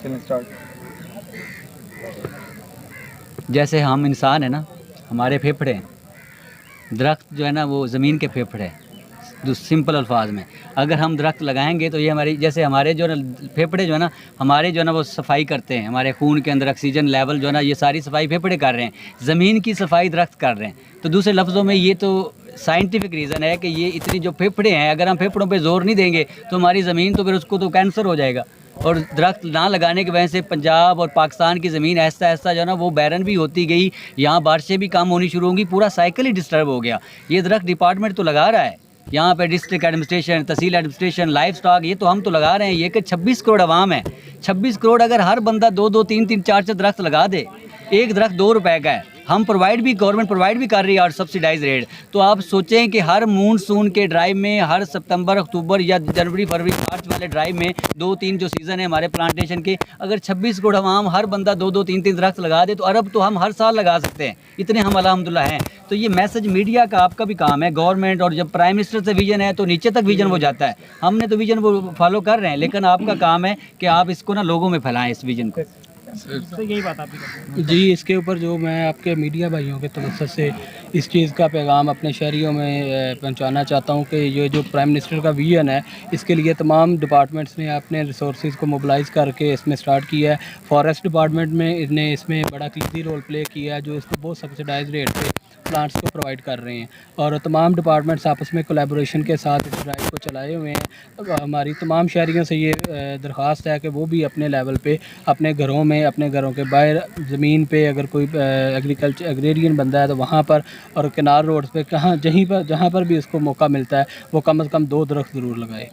चलें स्टार्ट। जैसे हम इंसान है ना, हमारे फेफड़े हैं, दरख्त जो है ना वो ज़मीन के फेफड़े हैं। जो सिंपल अल्फाज में अगर हम दरख्त लगाएंगे तो ये हमारी जैसे हमारे जो ना फेफड़े जो है ना हमारे जो है ना वो सफाई करते हैं, हमारे खून के अंदर ऑक्सीजन लेवल जो है ना ये सारी सफाई फेफड़े कर रहे हैं, ज़मीन की सफाई दरख्त कर रहे हैं। तो दूसरे लफ्ज़ों में ये तो साइंटिफिक रीज़न है कि ये इतनी जो फेफड़े हैं, अगर हम फेफड़ों पे ज़ोर नहीं देंगे तो हमारी ज़मीन तो फिर उसको तो कैंसर हो जाएगा। और दरख्त ना लगाने की वजह से पंजाब और पाकिस्तान की ज़मीन ऐसा ऐसा जो है ना वो बैरन भी होती गई, यहाँ बारिशें भी कम होनी शुरू होंगी, पूरा साइकिल ही डिस्टर्ब हो गया। ये दरख्त डिपार्टमेंट तो लगा रहा है, यहाँ पे डिस्ट्रिक्ट एडमिनिस्ट्रेशन, तहसील एडमिनिस्ट्रेशन, लाइफ स्टॉक, ये तो हम तो लगा रहे हैं। ये कि 26 करोड़ आवाम है, 26 करोड़ अगर हर बंदा 2-2, 3-3, 4-4 दरख्त लगा दे, एक दरख्त 2 रुपए का है, हम प्रोवाइड भी, गवर्नमेंट प्रोवाइड भी कर रही है और सब्सिडाइज रेट। तो आप सोचें कि हर मानसून के ड्राइव में, हर सितंबर अक्टूबर या जनवरी फरवरी मार्च वाले ड्राइव में 2-3 जो सीज़न है हमारे प्लांटेशन के, अगर 26 करोड़ आवाम हर बंदा 2-2, 3-3 दरख्त लगा दे तो अरब तो हम हर साल लगा सकते हैं, इतने हम अल्हम्दुलिल्लाह हैं। तो ये मैसेज मीडिया का, आपका भी काम है, गवर्नमेंट, और जब प्राइम मिनिस्टर से विजन है तो नीचे तक विजन वो जाता है। हमने तो विजन वो फॉलो कर रहे हैं, लेकिन आपका काम है कि आप इसको ना लोगों में फैलाएं इस विजन को। यही बात आप जी, इसके ऊपर जो मैं आपके मीडिया भाइयों के तवज्जुह से इस चीज़ का पैगाम अपने शहरियों में पहुंचाना चाहता हूं कि ये जो प्राइम मिनिस्टर का विजन है, इसके लिए तमाम डिपार्टमेंट्स ने अपने रिसोर्सेज को मोबिलाइज़ करके इसमें स्टार्ट किया है। फॉरेस्ट डिपार्टमेंट में इसने इसमें बड़ा कीमती रोल प्ले किया है, जो इसको बहुत सब्सिडाइज रेट पे प्लांट्स को प्रोवाइड कर रहे हैं, और तमाम डिपार्टमेंट्स आपस में कोलैबोरेशन के साथ इस ड्राइव को चलाए हुए हैं। हमारी तमाम शहरियों से ये दरख्वास्त है कि वो भी अपने लेवल पे, अपने घरों में, अपने घरों के बाहर ज़मीन पे अगर कोई एग्रीकल्चर एग्रेरियन बंदा है तो वहाँ पर, और किनार रोड पे, जहाँ पर भी उसको मौका मिलता है वो कम से कम 2 दरख्त ज़रूर लगाए।